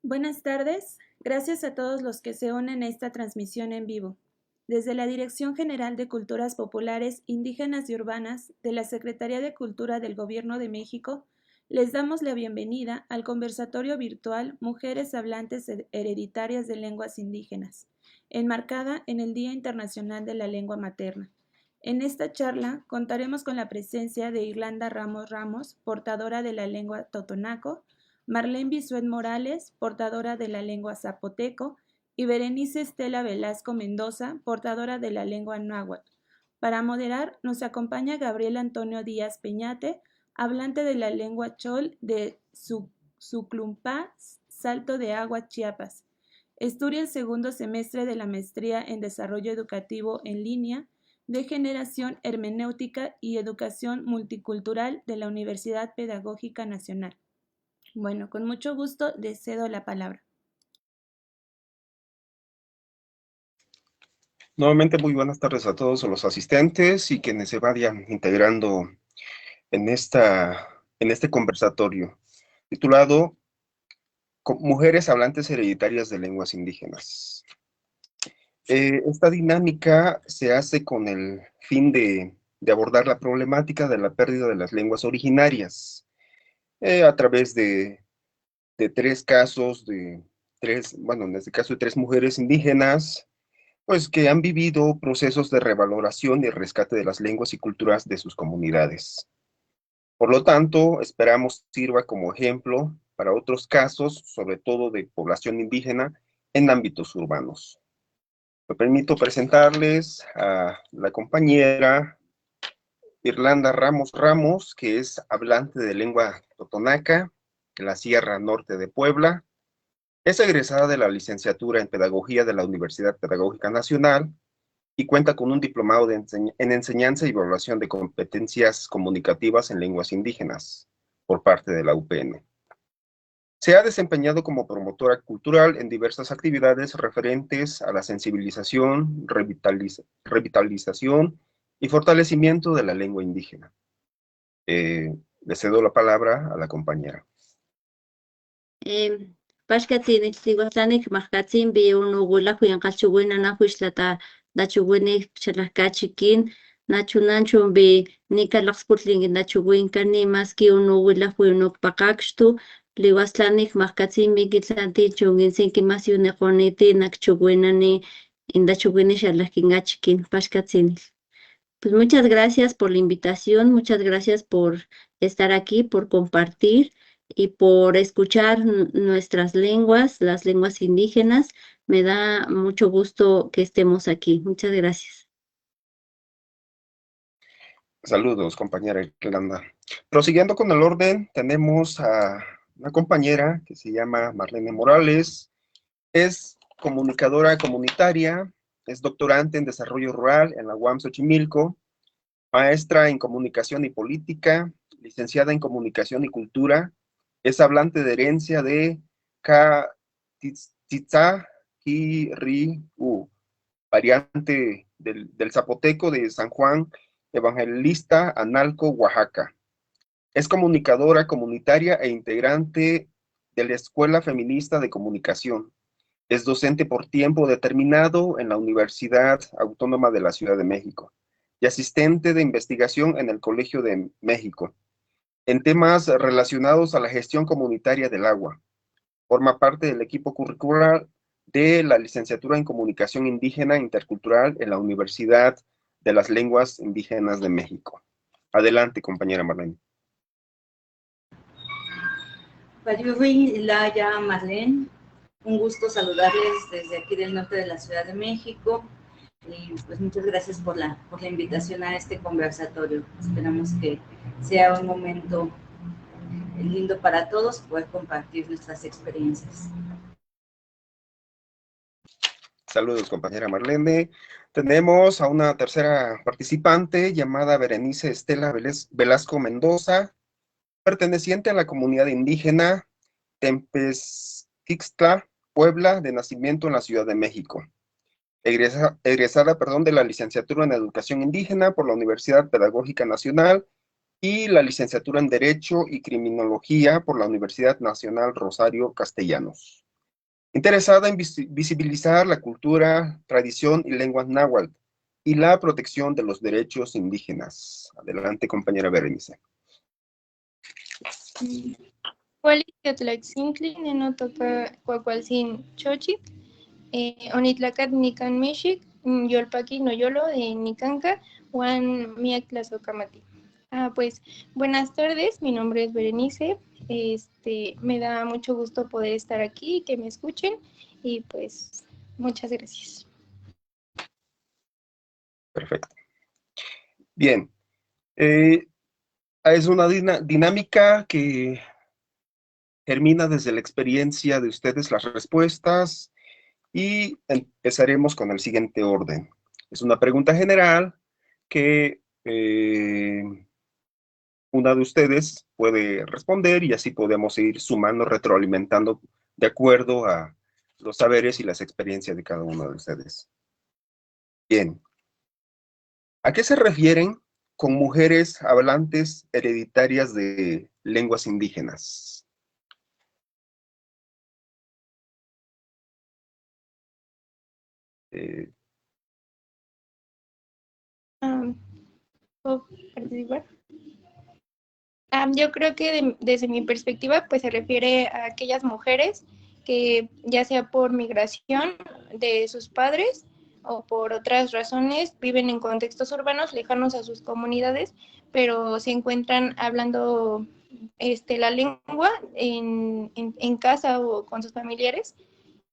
Buenas tardes. Gracias a todos los que se unen a esta transmisión en vivo. Desde la Dirección General de Culturas Populares, Indígenas y Urbanas de la Secretaría de Cultura del Gobierno de México, les damos la bienvenida al conversatorio virtual Mujeres Hablantes Hereditarias de Lenguas Indígenas, enmarcada en el Día Internacional de la Lengua Materna. En esta charla contaremos con la presencia de Irlanda Ramos Ramos, portadora de la lengua totonaco, Marlene Bisuet Morales, portadora de la lengua zapoteco, y Berenice Estela Velasco Mendoza, portadora de la lengua náhuatl. Para moderar, nos acompaña Gabriel Antonio Díaz Peñate, hablante de la lengua chol de Suclumpá, Salto de Agua, Chiapas. Estudia el segundo semestre de la Maestría en Desarrollo Educativo en Línea de Generación Hermenéutica y Educación Multicultural de la Universidad Pedagógica Nacional. Bueno, con mucho gusto les cedo la palabra. Nuevamente, muy buenas tardes a todos los asistentes y quienes se vayan integrando en este conversatorio titulado Mujeres Hablantes Hereditarias de Lenguas Indígenas. Esta dinámica se hace con el fin de abordar la problemática de la pérdida de las lenguas originarias a través de tres casos, en este caso de tres mujeres indígenas, pues que han vivido procesos de revaloración y rescate de las lenguas y culturas de sus comunidades. Por lo tanto, esperamos sirva como ejemplo para otros casos, sobre todo de población indígena, en ámbitos urbanos. Me permito presentarles a la compañera Irlanda Ramos Ramos, que es hablante de lengua totonaca en la Sierra Norte de Puebla. Es egresada de la licenciatura en Pedagogía de la Universidad Pedagógica Nacional y cuenta con un diplomado en enseñanza y evaluación de competencias comunicativas en lenguas indígenas por parte de la UPN. Se ha desempeñado como promotora cultural en diversas actividades referentes a la sensibilización, revitalización y fortalecimiento de la lengua indígena. Le cedo la palabra a la compañera. Pashkatini Tiwatlanik Mahkatzin bi unugula huyanqachuwina nahuishlata dachuwini chalakachikin nachunanchun bi nikalaqsputlingi nachuwinka ni maski unugula huyunuk paqakshtu liwaslanik Mahkatzin bi kitlantichun insinki masyuniqoniti nakchuwinani indachuwini xalakingachikin Pashkatzini. Pues muchas gracias por la invitación, muchas gracias por estar aquí, por compartir y por escuchar nuestras lenguas, las lenguas indígenas. Me da mucho gusto que estemos aquí. Muchas gracias. Saludos, compañera Irlanda. Prosiguiendo con el orden, tenemos a una compañera que se llama Marlene Morales. Es comunicadora comunitaria, es doctorante en desarrollo rural en la UAM Xochimilco, maestra en comunicación y política, licenciada en comunicación y cultura, es hablante de herencia de Kiriu, variante del zapoteco de San Juan Evangelista, Analco, Oaxaca. Es comunicadora comunitaria e integrante de la Escuela Feminista de Comunicación. Es docente por tiempo determinado en la Universidad Autónoma de la Ciudad de México y asistente de investigación en el Colegio de México, en temas relacionados a la gestión comunitaria del agua. Forma parte del equipo curricular de la licenciatura en Comunicación Indígena Intercultural en la Universidad de las Lenguas Indígenas de México. Adelante, compañera Marlene. Laya, Marlene, un gusto saludarles desde aquí del norte de la Ciudad de México y pues muchas gracias por la invitación a este conversatorio. Esperamos que sea un momento lindo para todos poder compartir nuestras experiencias. Saludos, compañera Marlene. Tenemos a una tercera participante llamada Berenice Estela Velasco Mendoza, perteneciente a la comunidad indígena Tempestixtla, Puebla, de nacimiento en la Ciudad de México. Egresada de la licenciatura en Educación Indígena por la Universidad Pedagógica Nacional y la licenciatura en Derecho y Criminología por la Universidad Nacional Rosario Castellanos. interesada en visibilizar la cultura, tradición y lengua náhuatl y la protección de los derechos indígenas. Adelante, compañera Berenice. Kuali Tlaxintli, Nenotoka Cuacualcin Chochi, Onitlacat Nican Mishik, Yolpaki Noyolo de Nicanca, Juan Miak Tlazocamati. Pues buenas tardes, mi nombre es Berenice, me da mucho gusto poder estar aquí, que me escuchen y pues muchas gracias. Perfecto. Bien. Es una dinámica que termina desde la experiencia de ustedes las respuestas y empezaremos con el siguiente orden. Es una pregunta general que una de ustedes puede responder y así podemos ir sumando, retroalimentando de acuerdo a los saberes y las experiencias de cada uno de ustedes. Bien. ¿A qué se refieren con mujeres hablantes hereditarias de lenguas indígenas? ¿Puedo participar? Yo creo que desde mi perspectiva, pues se refiere a aquellas mujeres que ya sea por migración de sus padres o por otras razones viven en contextos urbanos lejanos a sus comunidades, pero se encuentran hablando la lengua en casa o con sus familiares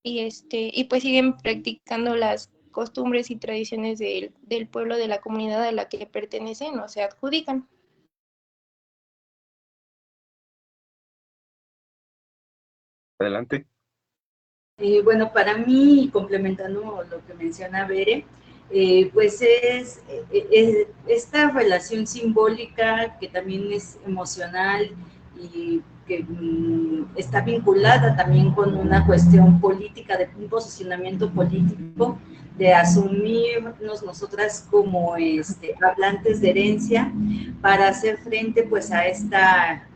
y pues siguen practicando las costumbres y tradiciones del pueblo, de la comunidad a la que pertenecen o se adjudican. Adelante. Bueno, para mí, complementando lo que menciona Bere, pues es esta relación simbólica que también es emocional y que está vinculada también con una cuestión política, de un posicionamiento político, de asumirnos nosotras como hablantes de herencia para hacer frente pues a esta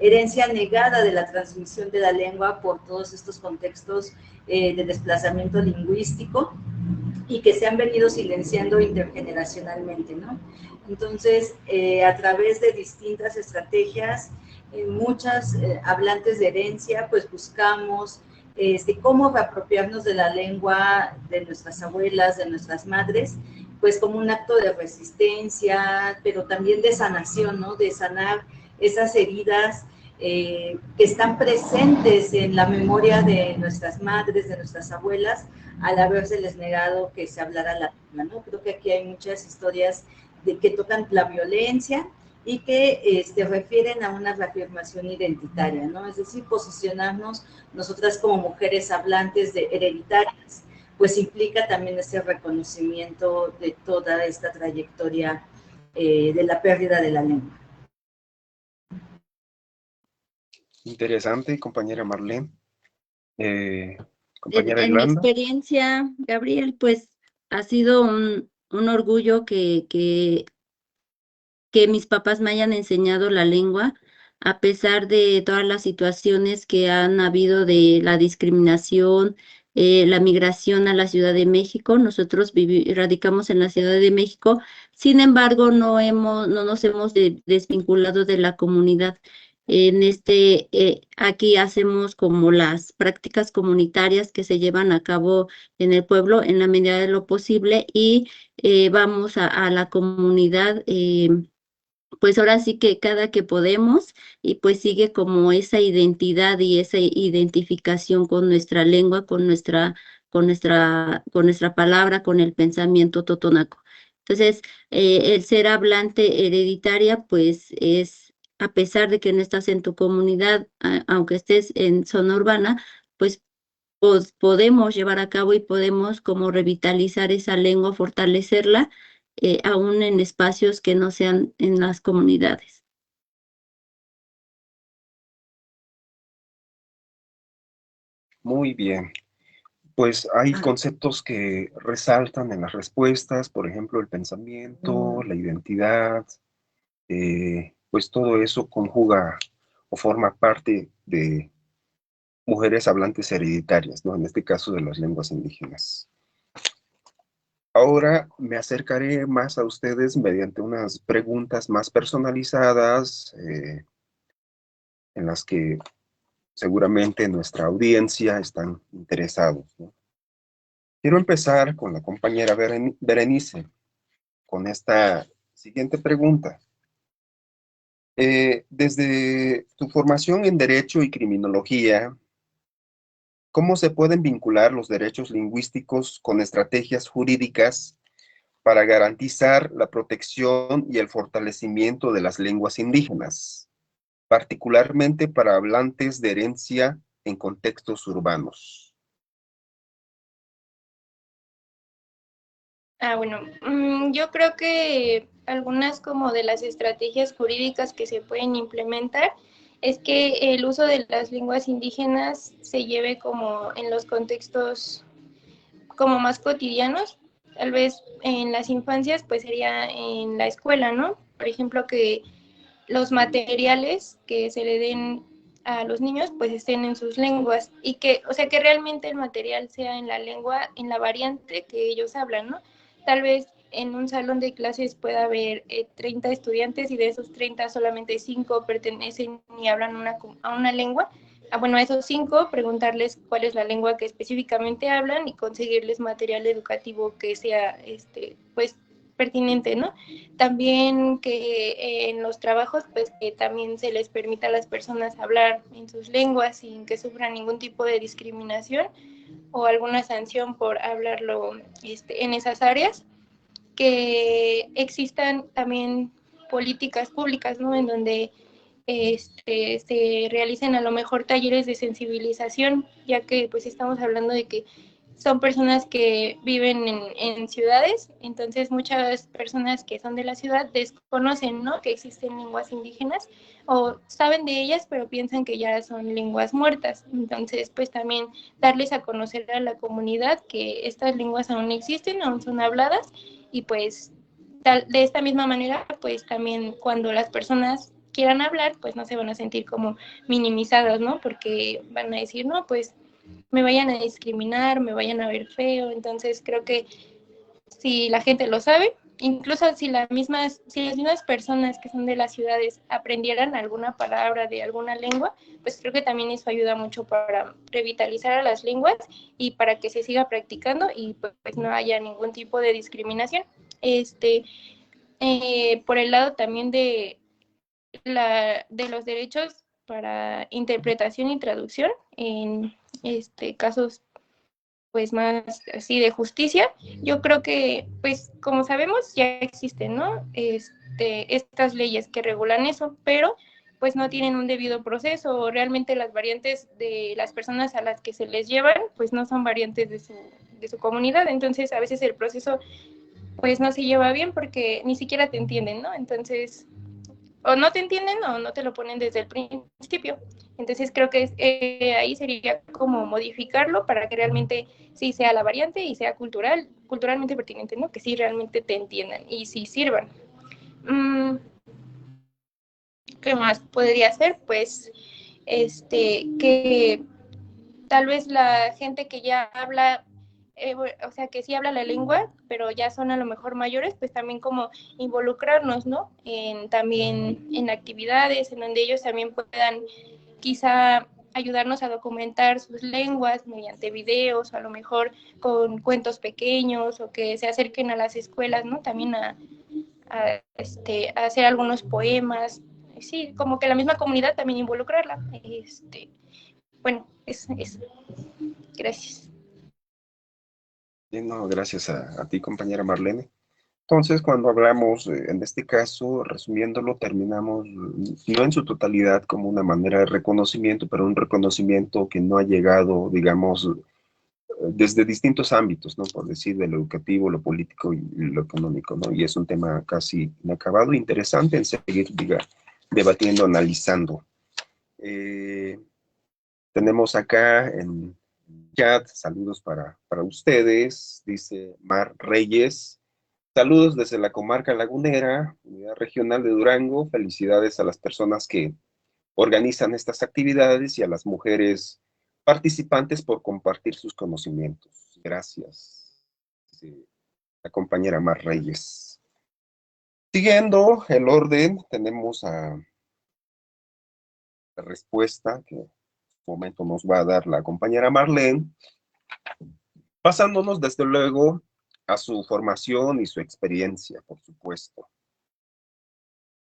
herencia negada de la transmisión de la lengua por todos estos contextos de desplazamiento lingüístico y que se han venido silenciando intergeneracionalmente, ¿no? Entonces, a través de distintas estrategias, muchas hablantes de herencia, pues buscamos cómo apropiarnos de la lengua de nuestras abuelas, de nuestras madres, pues como un acto de resistencia, pero también de sanación, ¿no? De sanar esas heridas que están presentes en la memoria de nuestras madres, de nuestras abuelas, al habérseles negado que se hablara la lengua, ¿no? Creo que aquí hay muchas historias de que tocan la violencia y que refieren a una reafirmación identitaria, ¿no? Es decir, posicionarnos nosotras como mujeres hablantes de hereditarias, pues implica también ese reconocimiento de toda esta trayectoria de la pérdida de la lengua. Interesante, compañera Marlene. Compañera En mi Irlanda. experiencia, Gabriel, pues ha sido un orgullo que mis papás me hayan enseñado la lengua, a pesar de todas las situaciones que han habido de la discriminación, la migración a la Ciudad de México. Nosotros radicamos en la Ciudad de México, sin embargo, no nos hemos desvinculado de la comunidad. Aquí hacemos como las prácticas comunitarias que se llevan a cabo en el pueblo en la medida de lo posible y vamos a la comunidad. Pues ahora sí que cada que podemos y pues sigue como esa identidad y esa identificación con nuestra lengua, con nuestra palabra, con el pensamiento totonaco. Entonces, el ser hablante hereditaria, pues es, a pesar de que no estás en tu comunidad, aunque estés en zona urbana, pues podemos llevar a cabo y podemos como revitalizar esa lengua, fortalecerla, aún en espacios que no sean en las comunidades. Muy bien. Pues hay conceptos que resaltan en las respuestas, por ejemplo, el pensamiento, la identidad, pues todo eso conjuga o forma parte de mujeres hablantes hereditarias, ¿no? En este caso de las lenguas indígenas. Ahora me acercaré más a ustedes mediante unas preguntas más personalizadas, en las que seguramente nuestra audiencia están interesados, ¿no? Quiero empezar con la compañera Berenice, con esta siguiente pregunta. Desde tu formación en Derecho y Criminología, ¿cómo se pueden vincular los derechos lingüísticos con estrategias jurídicas para garantizar la protección y el fortalecimiento de las lenguas indígenas, particularmente para hablantes de herencia en contextos urbanos? Bueno, yo creo que algunas como de las estrategias jurídicas que se pueden implementar es que el uso de las lenguas indígenas se lleve como en los contextos como más cotidianos. Tal vez en las infancias pues sería en la escuela, ¿no? Por ejemplo, que los materiales que se le den a los niños pues estén en sus lenguas y que, o sea, que realmente el material sea en la lengua, en la variante que ellos hablan, ¿no? Tal vez en un salón de clases pueda haber 30 estudiantes y de esos 30 solamente 5 pertenecen y hablan a una lengua. Bueno, a esos 5 preguntarles cuál es la lengua que específicamente hablan y conseguirles material educativo que sea, pues, pertinente, ¿no? También que en los trabajos, pues que también se les permita a las personas hablar en sus lenguas sin que sufran ningún tipo de discriminación o alguna sanción por hablarlo en esas áreas. Que existan también políticas públicas, ¿no? En donde se realicen a lo mejor talleres de sensibilización, ya que pues estamos hablando de que son personas que viven en ciudades, entonces muchas personas que son de la ciudad desconocen, ¿no? Que existen lenguas indígenas o saben de ellas, pero piensan que ya son lenguas muertas. Entonces, pues también darles a conocer a la comunidad que estas lenguas aún existen, aún son habladas y pues de esta misma manera, pues también cuando las personas quieran hablar, pues no se van a sentir como minimizadas, ¿no? Porque van a decir, no, pues me vayan a discriminar, me vayan a ver feo. Entonces creo que si la gente lo sabe, incluso si las mismas personas que son de las ciudades aprendieran alguna palabra de alguna lengua, pues creo que también eso ayuda mucho para revitalizar a las lenguas y para que se siga practicando y pues no haya ningún tipo de discriminación. Por el lado también de los derechos para interpretación y traducción en casos pues más así de justicia, yo creo que pues como sabemos ya existen, ¿no? Estas leyes que regulan eso, pero pues no tienen un debido proceso, o realmente las variantes de las personas a las que se les llevan pues no son variantes de su comunidad, entonces a veces el proceso pues no se lleva bien porque ni siquiera te entienden, ¿no? Entonces o no te entienden o no te lo ponen desde el principio. Entonces creo que ahí sería como modificarlo para que realmente sí sea la variante y sea culturalmente pertinente, ¿no? Que sí realmente te entiendan y sí sirvan. ¿Qué más podría ser? Pues que tal vez la gente que ya habla o sea, que sí habla la lengua, pero ya son a lo mejor mayores, pues también como involucrarnos, ¿no? También en actividades en donde ellos también puedan quizá ayudarnos a documentar sus lenguas mediante videos, o a lo mejor con cuentos pequeños, o que se acerquen a las escuelas, ¿no? También a hacer algunos poemas, sí, como que la misma comunidad también involucrarla. Bueno, eso. Gracias. No, gracias a ti, compañera Marlene. Entonces, cuando hablamos, en este caso, resumiéndolo, terminamos no en su totalidad como una manera de reconocimiento, pero un reconocimiento que no ha llegado, digamos, desde distintos ámbitos, ¿no? Por decir, de lo educativo, lo político y lo económico, ¿no? Y es un tema casi inacabado, interesante en seguir, debatiendo, analizando. Tenemos acá en chat saludos para ustedes, dice Mar Reyes. Saludos desde la comarca lagunera, unidad regional de Durango. Felicidades a las personas que organizan estas actividades y a las mujeres participantes por compartir sus conocimientos. Gracias, la compañera Mar Reyes. Siguiendo el orden, tenemos a la respuesta que en este momento nos va a dar la compañera Marlene, basándonos desde luego a su formación y su experiencia, por supuesto.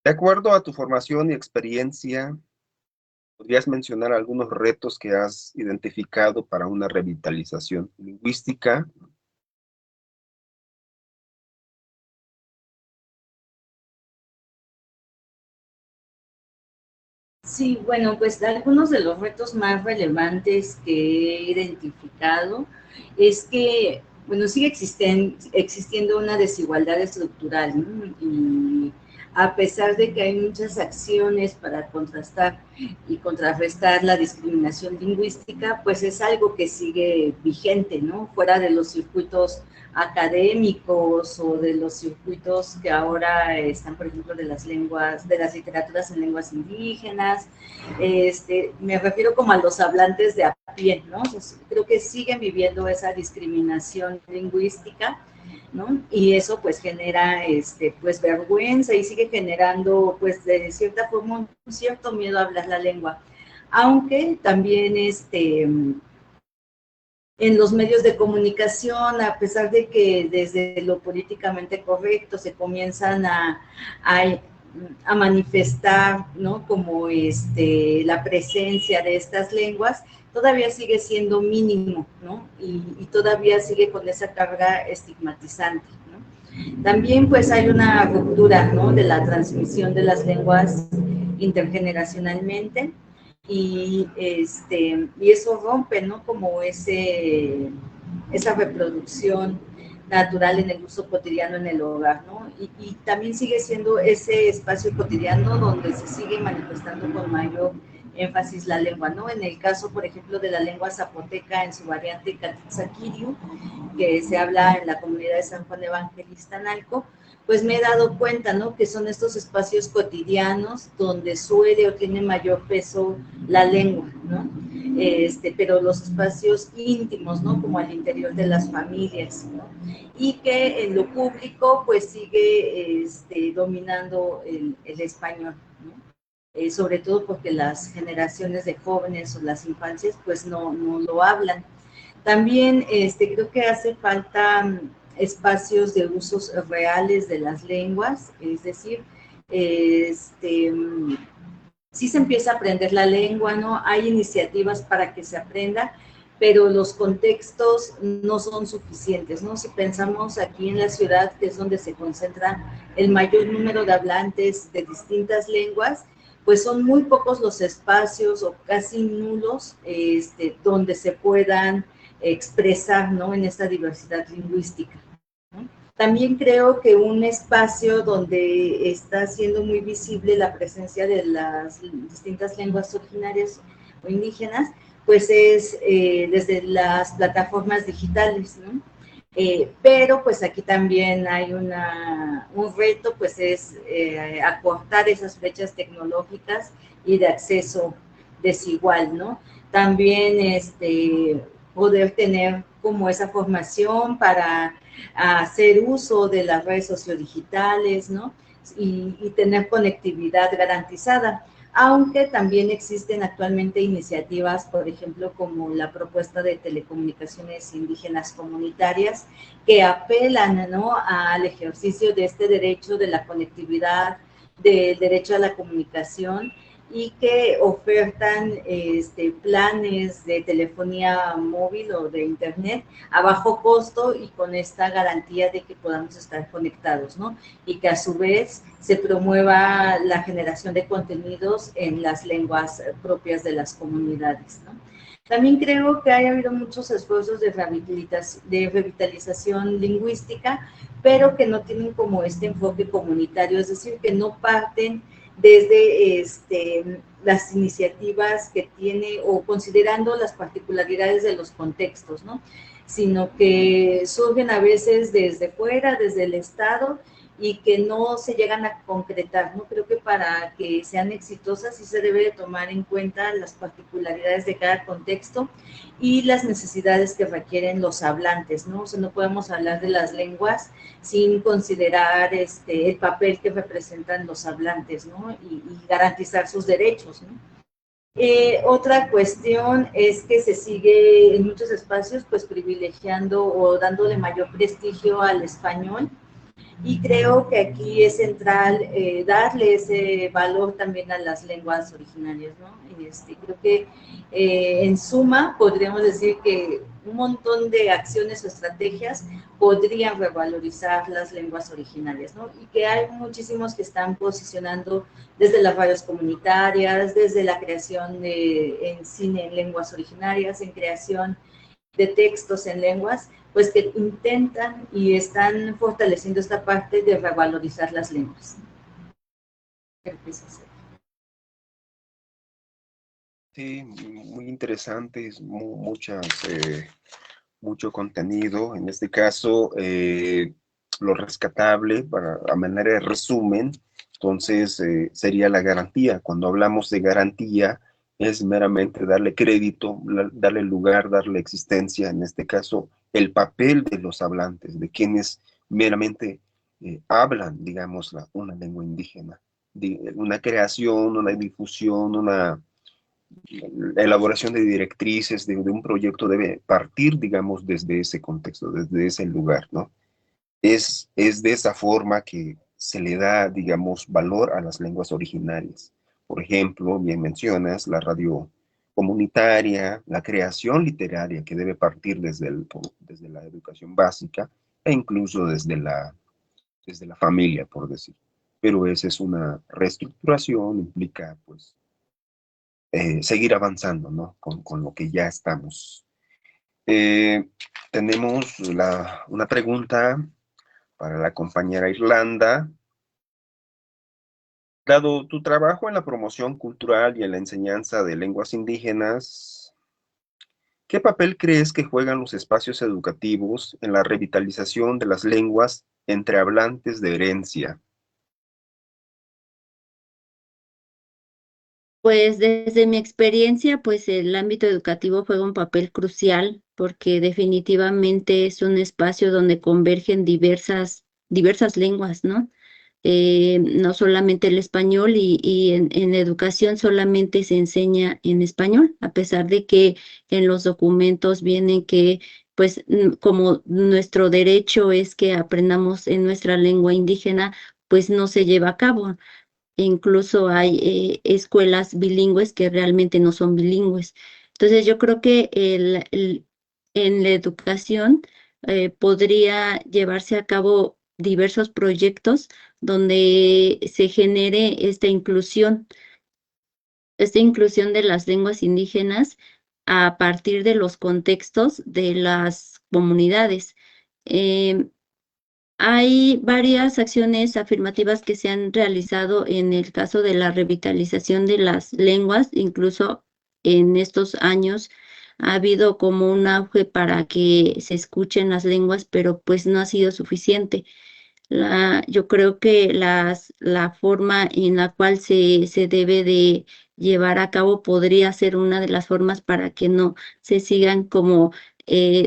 De acuerdo a tu formación y experiencia, ¿podrías mencionar algunos retos que has identificado para una revitalización lingüística? Sí, bueno, pues algunos de los retos más relevantes que he identificado es que, bueno, sigue existiendo una desigualdad estructural, ¿no? Y a pesar de que hay muchas acciones para contrastar y contrarrestar la discriminación lingüística, pues es algo que sigue vigente, ¿no? Fuera de los circuitos académicos o de los circuitos que ahora están, por ejemplo, de las lenguas, de las literaturas en lenguas indígenas, me refiero como a los hablantes de a pie, ¿no? Pues creo que siguen viviendo esa discriminación lingüística, ¿no? Y eso pues genera pues vergüenza y sigue generando pues de cierta forma un cierto miedo a hablar la lengua, aunque también en los medios de comunicación, a pesar de que desde lo políticamente correcto se comienzan a manifestar, ¿no? Como la presencia de estas lenguas, todavía sigue siendo mínimo, ¿no? Y todavía sigue con esa carga estigmatizante, ¿no? También pues hay una ruptura, ¿no? De la transmisión de las lenguas intergeneracionalmente, y eso rompe, ¿no? Como esa reproducción natural en el uso cotidiano en el hogar, ¿no? Y también sigue siendo ese espacio cotidiano donde se sigue manifestando con mayor énfasis la lengua, ¿no? En el caso, por ejemplo, de la lengua zapoteca en su variante Catzquiriu, que se habla en la comunidad de San Juan Evangelista Analco, pues me he dado cuenta, ¿no? Que son estos espacios cotidianos donde suele o tiene mayor peso la lengua, ¿no? Pero los espacios íntimos, ¿no? Como al interior de las familias, ¿no? Y que en lo público, pues sigue dominando el español, ¿no? Sobre todo porque las generaciones de jóvenes o las infancias, pues no lo hablan. También creo que hace falta espacios de usos reales de las lenguas, es decir, sí se empieza a aprender la lengua, ¿no? Hay iniciativas para que se aprenda, pero los contextos no son suficientes, ¿no? Si pensamos aquí en la ciudad, que es donde se concentra el mayor número de hablantes de distintas lenguas, pues son muy pocos los espacios o casi nulos donde se puedan expresar, ¿no? En esta diversidad lingüística, ¿no? También creo que un espacio donde está siendo muy visible la presencia de las distintas lenguas originarias o indígenas, pues es desde las plataformas digitales, ¿no? Pero pues aquí también hay un reto, pues es acortar esas brechas tecnológicas y de acceso desigual, ¿no? También poder tener como esa formación para hacer uso de las redes sociodigitales, ¿no? Y tener conectividad garantizada, aunque también existen actualmente iniciativas, por ejemplo, como la propuesta de telecomunicaciones indígenas comunitarias, que apelan, ¿no? Al ejercicio de este derecho de la conectividad, del derecho a la comunicación, y que ofertan planes de telefonía móvil o de internet a bajo costo y con esta garantía de que podamos estar conectados, ¿no? Y que a su vez se promueva la generación de contenidos en las lenguas propias de las comunidades, ¿no? También creo que ha habido muchos esfuerzos de revitalización lingüística, pero que no tienen como este enfoque comunitario, es decir, que no parten desde las iniciativas que tiene o considerando las particularidades de los contextos, ¿no? Sino que surgen a veces desde fuera, desde el Estado, y que no se llegan a concretar, ¿no? Creo que para que sean exitosas sí se debe de tomar en cuenta las particularidades de cada contexto y las necesidades que requieren los hablantes, ¿no? O sea, no podemos hablar de las lenguas sin considerar el papel que representan los hablantes, ¿no? Y garantizar sus derechos, ¿no? Otra cuestión es que se sigue en muchos espacios pues privilegiando o dándole mayor prestigio al español, y creo que aquí es central darle ese valor también a las lenguas originarias, ¿no? Creo que en suma podríamos decir que un montón de acciones o estrategias podrían revalorizar las lenguas originarias, ¿no? Y que hay muchísimos que están posicionando desde las radios comunitarias, desde la creación en cine en lenguas originarias, en creación de textos en lenguas, pues que intentan y están fortaleciendo esta parte de revalorizar las lenguas. Sí, muy interesantes, mucho contenido. En este caso, lo rescatable, a manera de resumen, entonces sería la garantía. Cuando hablamos de garantía, es meramente darle crédito, darle lugar, darle existencia, en este caso, el papel de los hablantes, de quienes meramente hablan, digamos, una lengua indígena. Una creación, una difusión, una la elaboración de directrices de un proyecto debe partir, digamos, desde ese contexto, desde ese lugar, ¿no? Es de esa forma que se le da, digamos, valor a las lenguas originarias. Por ejemplo, bien mencionas la radio comunitaria, la creación literaria que debe partir desde la educación básica e incluso desde la familia, por decir. Pero esa es una reestructuración, implica, pues, seguir avanzando, ¿no? Con lo que ya estamos. Tenemos una pregunta para la compañera Irlanda. Dado tu trabajo en la promoción cultural y en la enseñanza de lenguas indígenas, ¿qué papel crees que juegan los espacios educativos en la revitalización de las lenguas entre hablantes de herencia? Pues desde mi experiencia, pues el ámbito educativo juega un papel crucial porque definitivamente es un espacio donde convergen diversas lenguas, ¿no? No solamente el español y en educación solamente se enseña en español, a pesar de que en los documentos vienen que, pues, como nuestro derecho es que aprendamos en nuestra lengua indígena, pues no se lleva a cabo. Incluso hay escuelas bilingües que realmente no son bilingües. Entonces yo creo que en la educación podría llevarse a cabo diversos proyectos donde se genere esta inclusión de las lenguas indígenas a partir de los contextos de las comunidades. Em, Hay varias acciones afirmativas que se han realizado en el caso de la revitalización de las lenguas, incluso en estos años ha habido como un auge para que se escuchen las lenguas, pero pues no ha sido suficiente. Yo creo que la forma en la cual se debe de llevar a cabo podría ser una de las formas para que no se sigan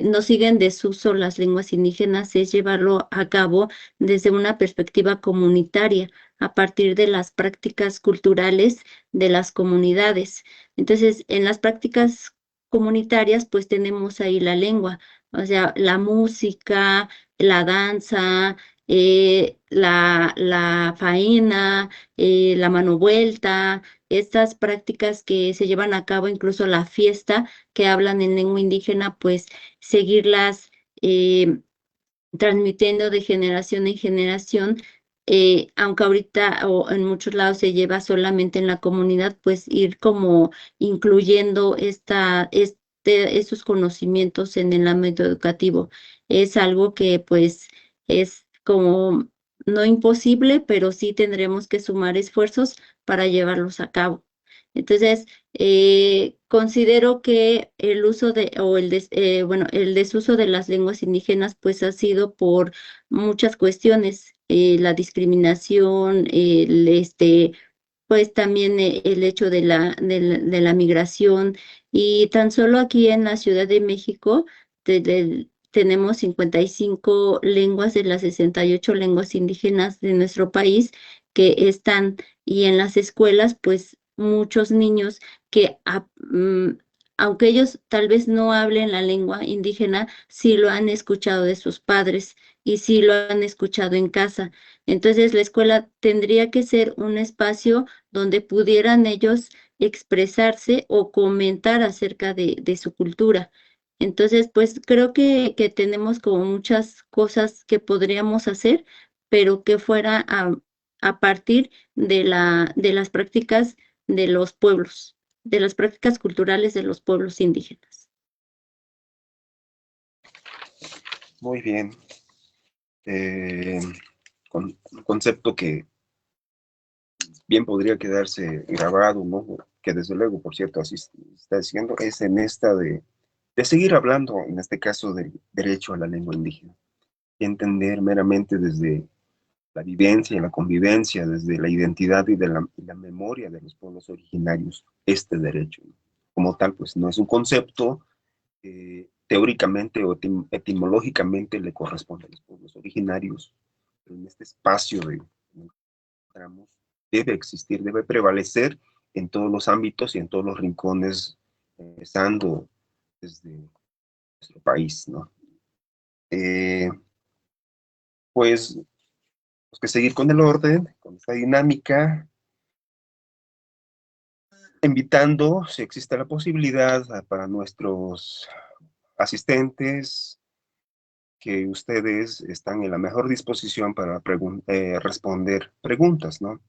no sigan desuso las lenguas indígenas, es llevarlo a cabo desde una perspectiva comunitaria, a partir de las prácticas culturales de las comunidades. Entonces, en las prácticas comunitarias, pues tenemos ahí la lengua, o sea, la música, la danza, la faena, la mano vuelta, estas prácticas que se llevan a cabo, incluso la fiesta que hablan en lengua indígena, pues seguirlas transmitiendo de generación en generación, aunque ahorita o en muchos lados se lleva solamente en la comunidad, pues ir como incluyendo esos conocimientos en el ámbito educativo. Es algo que pues es como no imposible, pero sí tendremos que sumar esfuerzos para llevarlos a cabo. Entonces, considero que el uso el desuso de las lenguas indígenas pues ha sido por muchas cuestiones, la discriminación, pues también el hecho de la migración, y tan solo aquí en la Ciudad de México tenemos 55 lenguas de las 68 lenguas indígenas de nuestro país que están, y en las escuelas pues muchos niños que aunque ellos tal vez no hablen la lengua indígena, sí lo han escuchado de sus padres y sí lo han escuchado en casa. Entonces la escuela tendría que ser un espacio donde pudieran ellos expresarse o comentar acerca de su cultura. Entonces, pues creo que tenemos como muchas cosas que podríamos hacer, pero que fuera a partir de las prácticas de los pueblos, de las prácticas culturales de los pueblos indígenas. Muy bien. Un concepto que bien podría quedarse grabado, ¿no? Que desde luego, por cierto, así está diciendo, es en esta de seguir hablando, en este caso, del derecho a la lengua indígena, y entender meramente desde la vivencia y la convivencia, desde la identidad y la memoria de los pueblos originarios, este derecho. Como tal, pues no es un concepto teóricamente o etimológicamente le corresponde a los pueblos originarios, pero en este espacio de encontramos debe existir, debe prevalecer en todos los ámbitos y en todos los rincones, empezando desde nuestro país, ¿no? Pues que seguir con el orden, con esta dinámica, invitando, si existe la posibilidad, para nuestros asistentes, que ustedes están en la mejor disposición para responder preguntas, ¿no?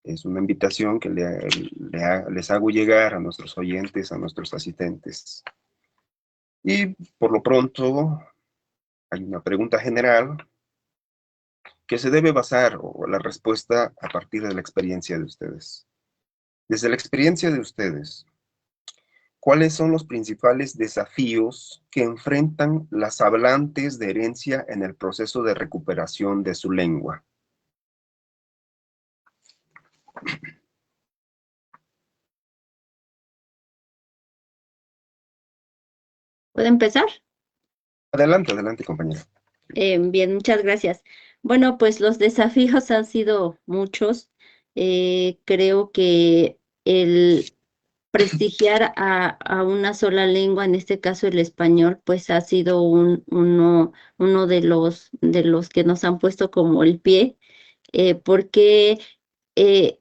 Es una invitación que les hago llegar a nuestros oyentes, a nuestros asistentes. Y por lo pronto, hay una pregunta general que se debe basar, o la respuesta, a partir de la experiencia de ustedes. Desde la experiencia de ustedes, ¿cuáles son los principales desafíos que enfrentan las hablantes de herencia en el proceso de recuperación de su lengua? ¿Puedo empezar? Adelante, adelante, compañera. Bien, muchas gracias. Bueno, pues los desafíos han sido muchos. Creo que el prestigiar a una sola lengua, en este caso el español, pues ha sido uno de los que nos han puesto como el pie, porque eh,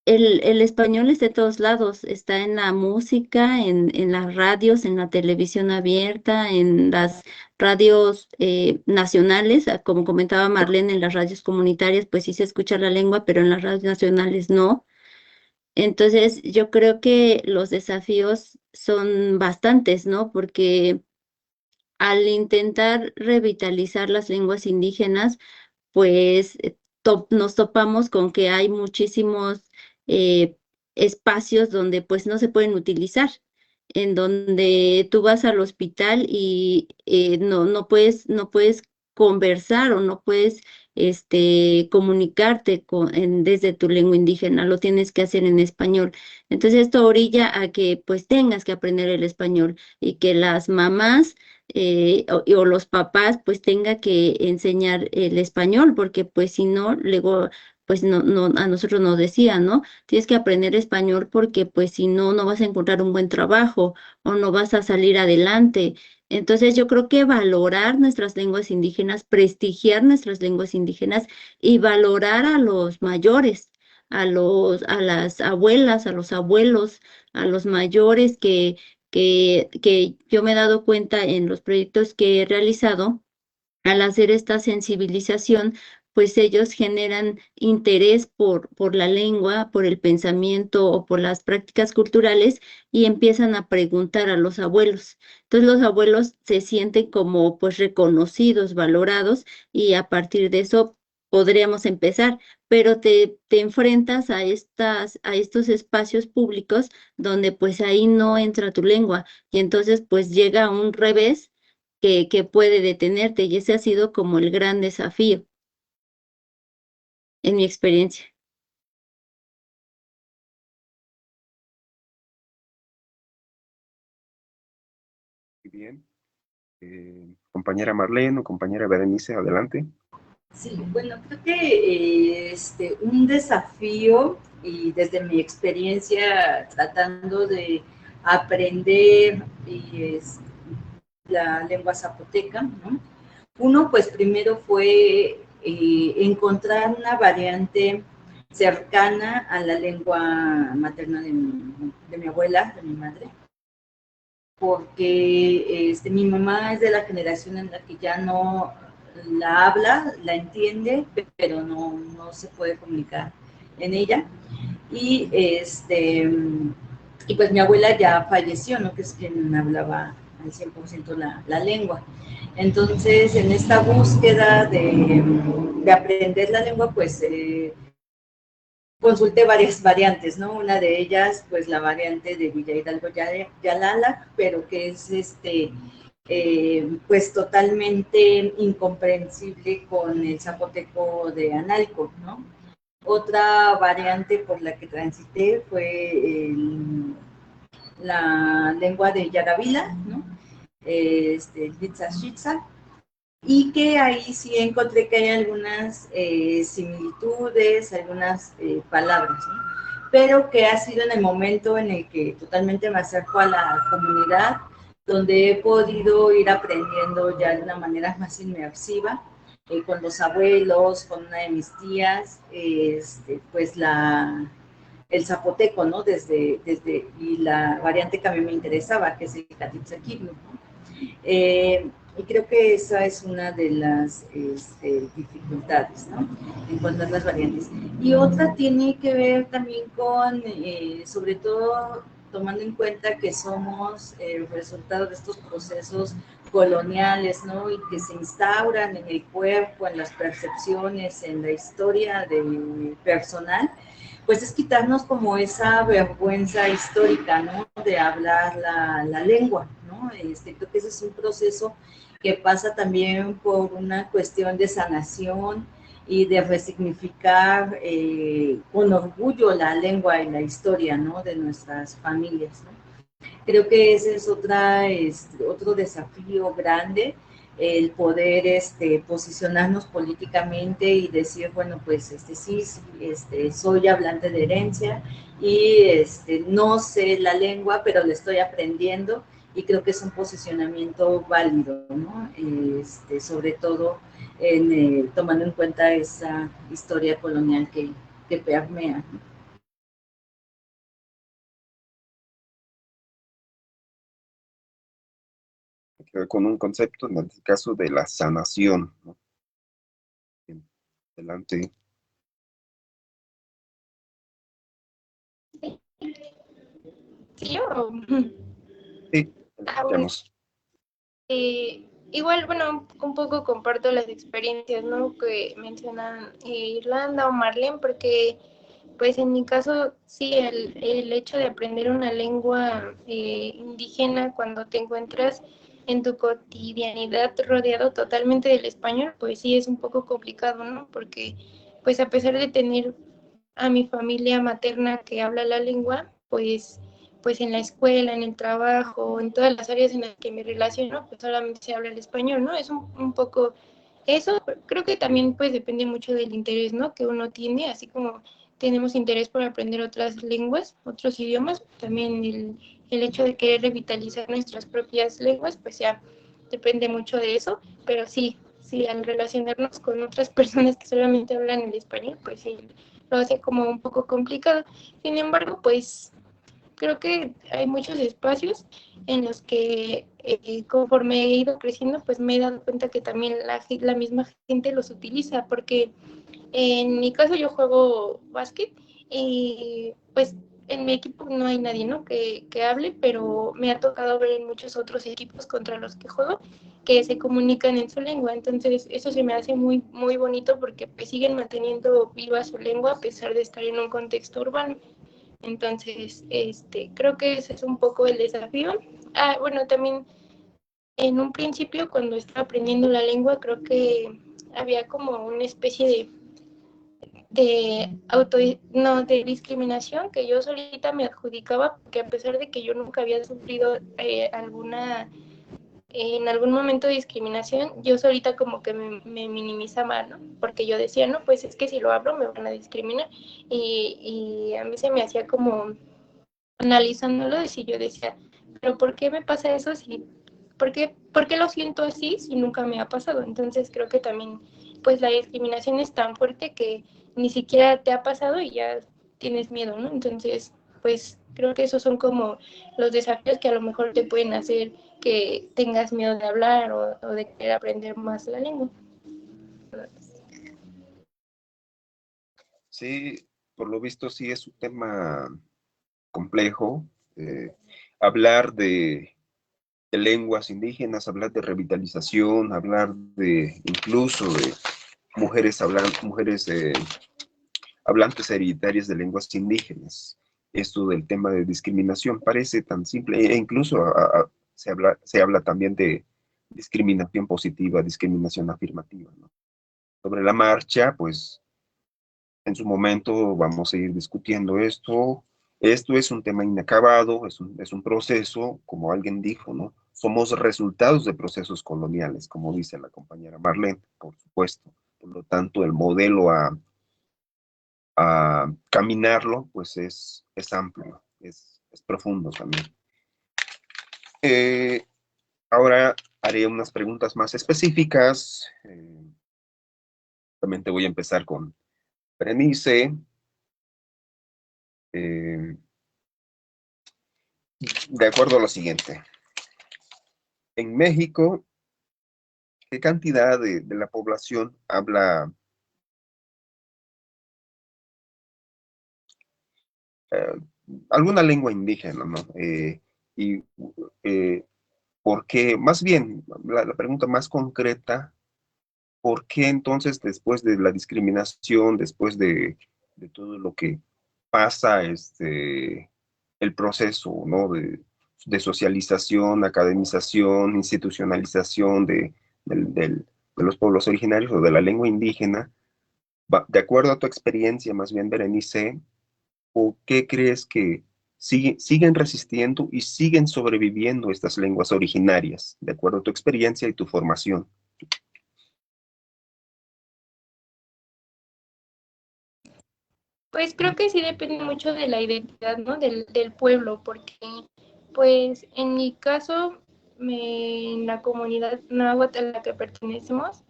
el español es de todos lados, está en la música, en las radios, en la televisión abierta, en las radios nacionales, como comentaba Marlene, en las radios comunitarias, pues sí se escucha la lengua, pero en las radios nacionales no. Entonces, yo creo que los desafíos son bastantes, ¿no? Porque al intentar revitalizar las lenguas indígenas, pues nos topamos con que hay muchísimos eh, espacios donde pues no se pueden utilizar, en donde tú vas al hospital y no puedes conversar o no puedes comunicarte desde tu lengua indígena, lo tienes que hacer en español. Entonces esto orilla a que pues tengas que aprender el español y que las mamás o los papás pues tenga que enseñar el español, porque pues si no, luego pues a nosotros nos decían, ¿no? Tienes que aprender español porque pues si no, no vas a encontrar un buen trabajo o no vas a salir adelante. Entonces yo creo que valorar nuestras lenguas indígenas, prestigiar nuestras lenguas indígenas y valorar a los mayores, a las abuelas, a los abuelos, a los mayores que yo me he dado cuenta en los proyectos que he realizado, al hacer esta sensibilización, pues ellos generan interés por la lengua, por el pensamiento o por las prácticas culturales y empiezan a preguntar a los abuelos. Entonces los abuelos se sienten como pues reconocidos, valorados, y a partir de eso podríamos empezar, pero te enfrentas a estos espacios públicos donde pues ahí no entra tu lengua y entonces pues llega un revés que puede detenerte y ese ha sido como el gran desafío en mi experiencia. Muy bien. Compañera Marlene o compañera Berenice, adelante. Sí, bueno, creo que un desafío, y desde mi experiencia tratando de aprender la lengua zapoteca, ¿no? Uno, pues primero fue encontrar una variante cercana a la lengua materna de mi abuela, de mi madre, porque mi mamá es de la generación en la que ya no la habla, la entiende, pero no se puede comunicar en ella. Y, y pues mi abuela ya falleció, ¿no? Que es quien hablaba al 100% la lengua. Entonces, en esta búsqueda de aprender la lengua, pues consulté varias variantes, ¿no? Una de ellas, pues la variante de Villa Hidalgo Yalala, pero que es pues totalmente incomprensible con el zapoteco de Analco, ¿no? Otra variante por la que transité fue la lengua de Yagavila, ¿no? Litzashitza, y que ahí sí encontré que hay algunas similitudes, algunas palabras, ¿no? Pero que ha sido en el momento en el que totalmente me acerco a la comunidad, donde he podido ir aprendiendo ya de una manera más inmersiva, con los abuelos, con una de mis tías, pues el zapoteco, ¿no? Y la variante que a mí me interesaba, que es el Catitzaquibno, ¿no? Y creo que esa es una de las dificultades, ¿no? Encontrar las variantes. Y otra tiene que ver también con, sobre todo, tomando en cuenta que somos el resultado de estos procesos coloniales, ¿no? Y que se instauran en el cuerpo, en las percepciones, en la historia personal, pues es quitarnos como esa vergüenza histórica, ¿no? De hablar la lengua, ¿no? Creo que ese es un proceso que pasa también por una cuestión de sanación y de resignificar con orgullo la lengua y la historia, ¿no? De nuestras familias, ¿no? Creo que ese es otro desafío grande, el poder posicionarnos políticamente y decir, bueno, pues sí, soy hablante de herencia y no sé la lengua, pero la estoy aprendiendo y creo que es un posicionamiento válido, ¿no? Sobre todo tomando en cuenta esa historia colonial que permea, ¿no? Con un concepto, en el caso de la sanación, ¿no? Bien, adelante. ¿Sí yo? Sí, Bueno. escuchamos. Igual, bueno, un poco comparto las experiencias, ¿no? Que mencionan Irlanda o Marlene, porque pues en mi caso sí, el hecho de aprender una lengua indígena cuando te encuentras en tu cotidianidad rodeado totalmente del español, pues sí es un poco complicado, ¿no? Porque pues a pesar de tener a mi familia materna que habla la lengua, pues en la escuela, en el trabajo, en todas las áreas en las que me relaciono, pues solamente se habla el español, ¿no? Es un poco eso, creo que también pues depende mucho del interés, ¿no? Que uno tiene, así como tenemos interés por aprender otras lenguas, otros idiomas, también el hecho de querer revitalizar nuestras propias lenguas, pues ya depende mucho de eso, pero sí, al relacionarnos con otras personas que solamente hablan el español, pues sí, lo hace como un poco complicado. Sin embargo, pues creo que hay muchos espacios en los que conforme he ido creciendo, pues me he dado cuenta que también la misma gente los utiliza, porque en mi caso yo juego básquet y pues en mi equipo no hay nadie, ¿no? que hable, pero me ha tocado ver en muchos otros equipos contra los que juego que se comunican en su lengua. Entonces, eso se me hace muy, muy bonito porque pues, siguen manteniendo viva su lengua a pesar de estar en un contexto urbano. Entonces, creo que ese es un poco el desafío. Ah, bueno, también en un principio, cuando estaba aprendiendo la lengua, creo que había como una especie de discriminación que yo solita me adjudicaba, porque a pesar de que yo nunca había sufrido en algún momento de discriminación, yo solita como que me minimizaba, ¿no? Porque yo decía, no, pues es que si lo hablo me van a discriminar. Y a mí se me hacía como analizándolo, y yo decía, pero ¿por qué me pasa eso si, por qué lo siento así si nunca me ha pasado? Entonces creo que también, pues la discriminación es tan fuerte que ni siquiera te ha pasado y ya tienes miedo, ¿no? Entonces, pues creo que esos son como los desafíos que a lo mejor te pueden hacer que tengas miedo de hablar o de querer aprender más la lengua. Sí, por lo visto sí es un tema complejo. Hablar de lenguas indígenas, hablar de revitalización, hablar de incluso de mujeres hablantes hereditarias de lenguas indígenas. Esto del tema de discriminación parece tan simple, e incluso se habla también de discriminación positiva, discriminación afirmativa, ¿no? Sobre la marcha, pues en su momento vamos a ir discutiendo esto. Esto es un tema inacabado, es un proceso, como alguien dijo, ¿no? Somos resultados de procesos coloniales, como dice la compañera Marlene, por supuesto. Por lo tanto, el modelo a caminarlo, pues es amplio, es profundo también. Ahora haré unas preguntas más específicas. Obviamente voy a empezar con Berenice. De acuerdo a lo siguiente. En México, ¿qué cantidad de la población habla eh, alguna lengua indígena, ¿no? Y ¿por qué? Más bien, la pregunta más concreta, ¿por qué entonces después de la discriminación, después de todo lo que pasa, el proceso, ¿no? De socialización, academización, institucionalización de los pueblos originarios o de la lengua indígena, de acuerdo a tu experiencia, más bien, Berenice, ¿por qué crees que siguen resistiendo y siguen sobreviviendo estas lenguas originarias, de acuerdo a tu experiencia y tu formación? Pues creo que sí depende mucho de la identidad, ¿no? Del pueblo, porque pues en mi caso, en la comunidad náhuatl a la que pertenecemos,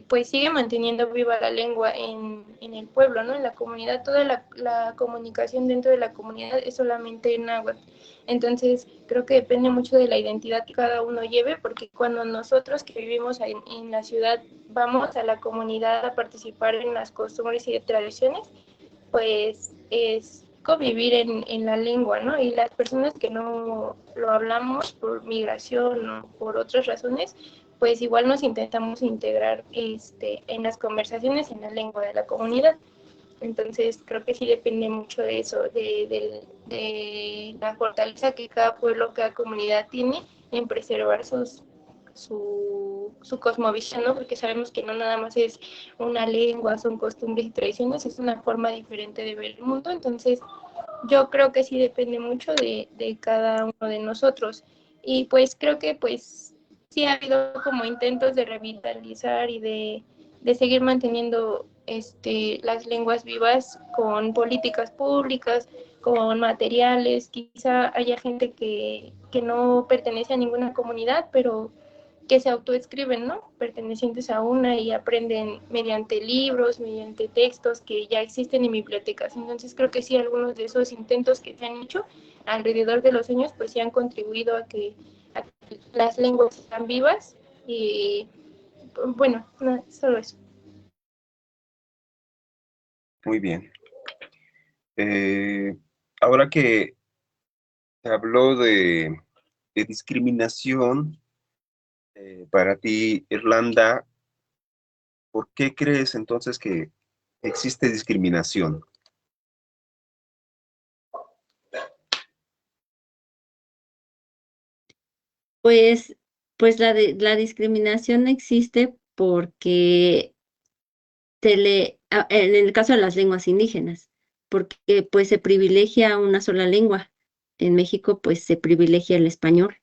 pues sigue manteniendo viva la lengua en el pueblo, ¿no? En la comunidad, toda la comunicación dentro de la comunidad es solamente en náhuatl. Entonces, creo que depende mucho de la identidad que cada uno lleve, porque cuando nosotros que vivimos en la ciudad vamos a la comunidad a participar en las costumbres y tradiciones, pues es convivir en la lengua, ¿no? Y las personas que no lo hablamos por migración o por otras razones, pues igual nos intentamos integrar en las conversaciones en la lengua de la comunidad. Entonces creo que sí depende mucho de eso, de la fortaleza que cada pueblo, cada comunidad tiene en preservar su cosmovisión, ¿no? Porque sabemos que no nada más es una lengua, son costumbres y tradiciones, es una forma diferente de ver el mundo. Entonces yo creo que sí depende mucho de cada uno de nosotros. Y pues creo que pues sí ha habido como intentos de revitalizar y de seguir manteniendo las lenguas vivas con políticas públicas, con materiales. Quizá haya gente que no pertenece a ninguna comunidad, pero que se autoescriben, ¿no? Pertenecientes a una y aprenden mediante libros, mediante textos que ya existen en bibliotecas. Entonces creo que sí, algunos de esos intentos que se han hecho alrededor de los años, pues sí han contribuido a que las lenguas están vivas y bueno, no, solo eso. Muy bien. Ahora que se habló de discriminación, Para ti, Irlanda, ¿por qué crees entonces que existe discriminación? Pues, pues la discriminación existe porque en el caso de las lenguas indígenas, porque pues se privilegia una sola lengua. En México pues se privilegia el español.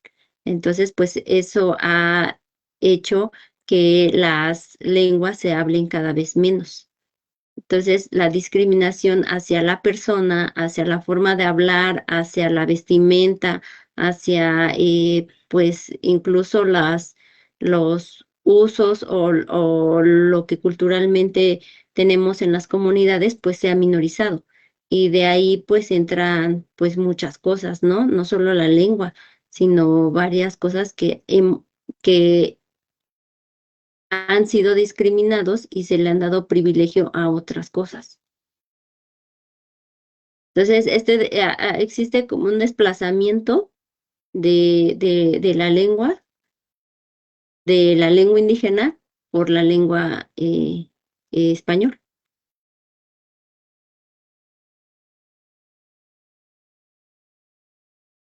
Entonces pues eso ha hecho que las lenguas se hablen cada vez menos. Entonces la discriminación hacia la persona, hacia la forma de hablar, hacia la vestimenta, hacia pues incluso los usos o lo que culturalmente tenemos en las comunidades, pues se ha minorizado. Y de ahí pues entran pues muchas cosas, ¿no? No solo la lengua, sino varias cosas que han sido discriminados y se le han dado privilegio a otras cosas. Entonces, existe como un desplazamiento de de la lengua indígena por la lengua español.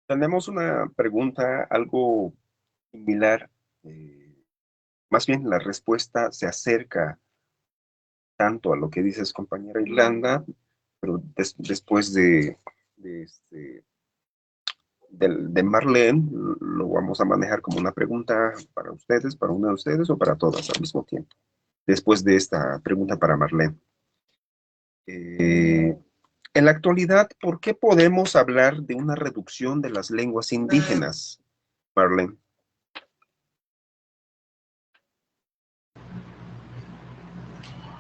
Tenemos una pregunta algo similar. Más bien, la respuesta se acerca tanto a lo que dices, compañera Irlanda, pero después de Marlene, lo vamos a manejar como una pregunta para ustedes, para uno de ustedes o para todas al mismo tiempo. Después de esta pregunta para Marlene. En la actualidad, ¿por qué podemos hablar de una reducción de las lenguas indígenas, Marlene?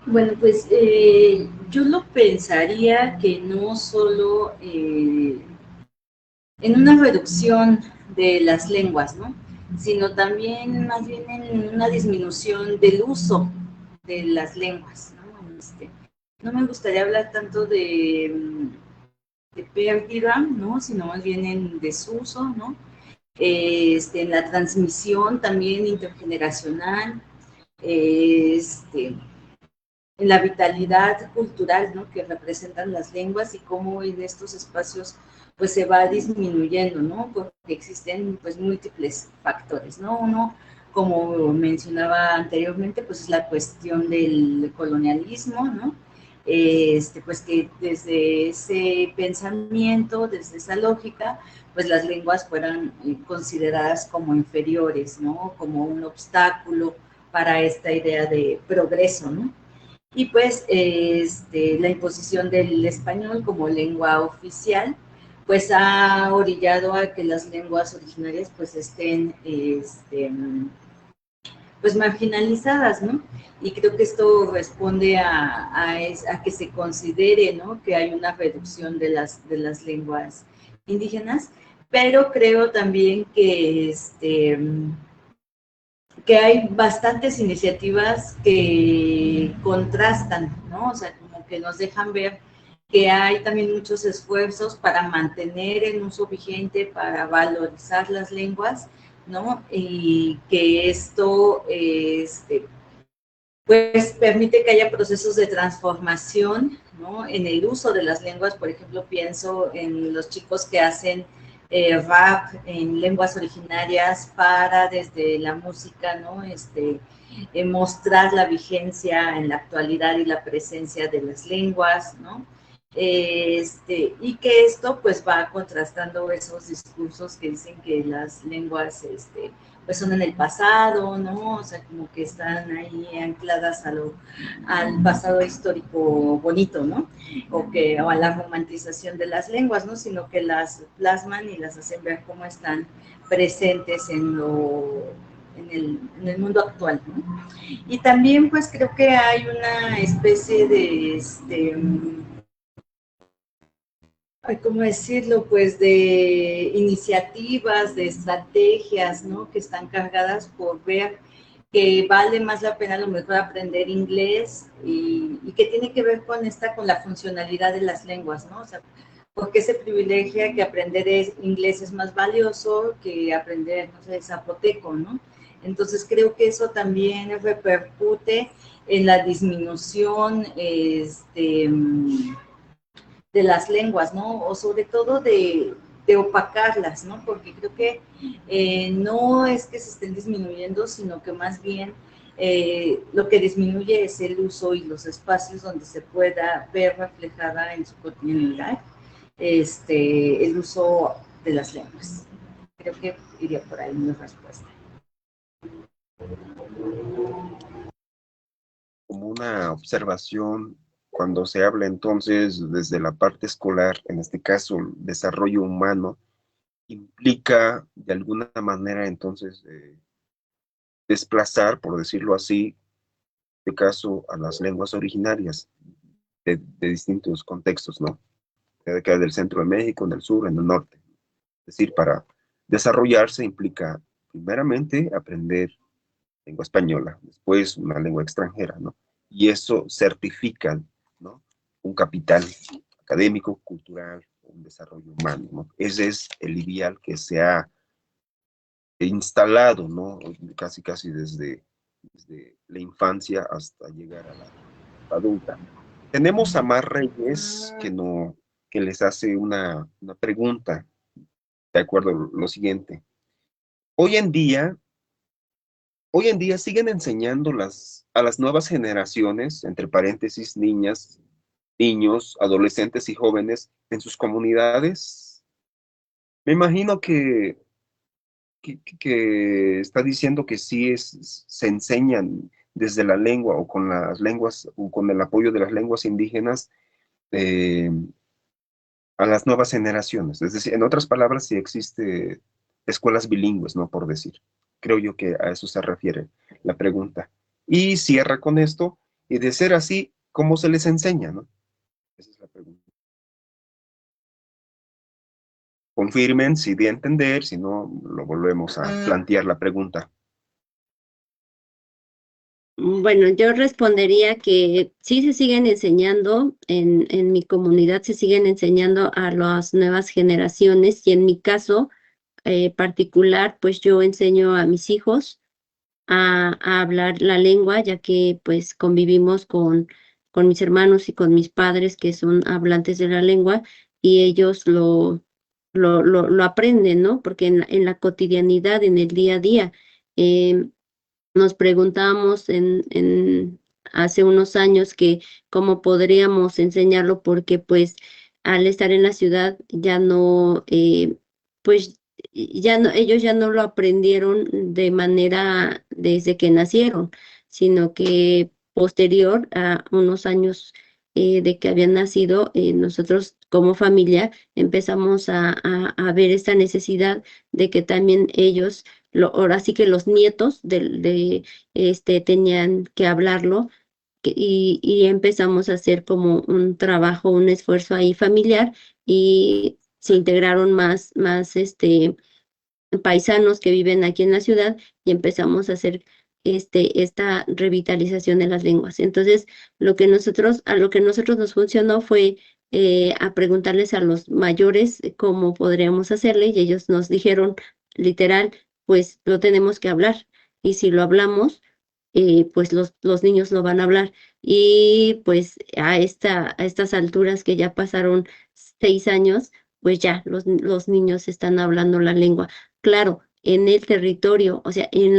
Bueno, pues yo lo pensaría que no solo en una reducción de las lenguas, ¿no? Sino también más bien en una disminución del uso de las lenguas, ¿no? No me gustaría hablar tanto de pérdida, ¿no? Sino más bien en desuso, ¿no? En la transmisión también intergeneracional, en la vitalidad cultural, ¿no? Que representan las lenguas y cómo en estos espacios pues se va disminuyendo, ¿no? Porque existen pues múltiples factores, ¿no? Uno, como mencionaba anteriormente, pues es la cuestión del colonialismo, ¿no? Pues que desde ese pensamiento, desde esa lógica, pues las lenguas fueran consideradas como inferiores, ¿no? Como un obstáculo para esta idea de progreso, ¿no? Y pues la imposición del español como lengua oficial, pues ha orillado a que las lenguas originarias pues estén pues marginalizadas, ¿no? Y creo que esto responde a que se considere, ¿no? Que hay una reducción de las lenguas indígenas, pero creo también que hay bastantes iniciativas que contrastan, ¿no? O sea, como que nos dejan ver que hay también muchos esfuerzos para mantener el uso vigente, para valorizar las lenguas, ¿no? Y que esto, pues, permite que haya procesos de transformación, ¿no? En el uso de las lenguas, por ejemplo, pienso en los chicos que hacen rap en lenguas originarias para desde la música, ¿no? Mostrar la vigencia en la actualidad y la presencia de las lenguas, ¿no? Y que esto pues va contrastando esos discursos que dicen que las lenguas pues son en el pasado, ¿no? O sea, como que están ahí ancladas al pasado histórico bonito, ¿no? O a la romantización de las lenguas, ¿no? Sino que las plasman y las hacen ver cómo están presentes en el mundo actual, ¿no? Y también pues creo que hay una especie de ¿cómo decirlo? Pues de iniciativas, de estrategias, ¿no? Que están cargadas por ver que vale más la pena a lo mejor aprender inglés y que tiene que ver con la funcionalidad de las lenguas, ¿no? O sea, porque se privilegia que aprender inglés es más valioso que aprender, no sé, zapoteco, ¿no? Entonces creo que eso también repercute en la disminución de las lenguas, ¿no? O sobre todo de opacarlas, ¿no? Porque creo que no es que se estén disminuyendo, sino que más bien lo que disminuye es el uso y los espacios donde se pueda ver reflejada en su cotidianidad el uso de las lenguas. Creo que iría por ahí mi respuesta. Como una observación, cuando se habla entonces desde la parte escolar, en este caso el desarrollo humano, implica de alguna manera entonces desplazar, por decirlo así, de caso a las lenguas originarias de distintos contextos, ¿no? Que del centro de México, en el sur, en el norte. Es decir, para desarrollarse implica primeramente aprender lengua española, después una lengua extranjera, ¿no? Y eso certifica, ¿no? Un capital académico, cultural, un desarrollo humano, ¿no? Ese es el ideal que se ha instalado, ¿no? Casi desde la infancia hasta llegar a la adulta. Tenemos a Mar Reyes que les hace una pregunta, de acuerdo a lo siguiente. Hoy en día siguen enseñando a las nuevas generaciones, entre paréntesis, niñas, niños, adolescentes y jóvenes en sus comunidades. Me imagino que está diciendo que sí se enseñan desde la lengua o con las lenguas o con el apoyo de las lenguas indígenas a las nuevas generaciones. Es decir, en otras palabras, sí existe escuelas bilingües, ¿no? Por decir. Creo yo que a eso se refiere la pregunta. Y cierra con esto, y de ser así, ¿cómo se les enseña, no? Esa es la pregunta. Confirmen si de entender, si no, lo volvemos a plantear la pregunta. Bueno, yo respondería que sí se siguen enseñando, en mi comunidad se siguen enseñando a las nuevas generaciones y en mi caso particular, pues yo enseño a mis hijos a hablar la lengua, ya que pues convivimos con mis hermanos y con mis padres que son hablantes de la lengua y ellos lo aprenden, ¿no? Porque en la cotidianidad, en el día a día, nos preguntamos hace unos años que cómo podríamos enseñarlo porque pues al estar en la ciudad ya no, pues ya no, ellos ya no lo aprendieron de manera desde que nacieron, sino que posterior a unos años de que habían nacido, nosotros como familia empezamos a ver esta necesidad de que también ellos ahora sí que los nietos tenían que hablarlo y empezamos a hacer como un trabajo, un esfuerzo ahí familiar y se integraron más paisanos que viven aquí en la ciudad y empezamos a hacer esta revitalización de las lenguas. Entonces, a lo que nosotros nos funcionó fue a preguntarles a los mayores cómo podríamos hacerle y ellos nos dijeron literal, pues lo tenemos que hablar y si lo hablamos, pues los niños lo van a hablar. Y pues a estas alturas que ya pasaron 6 años, pues ya los niños están hablando la lengua. Claro, en el territorio, o sea, en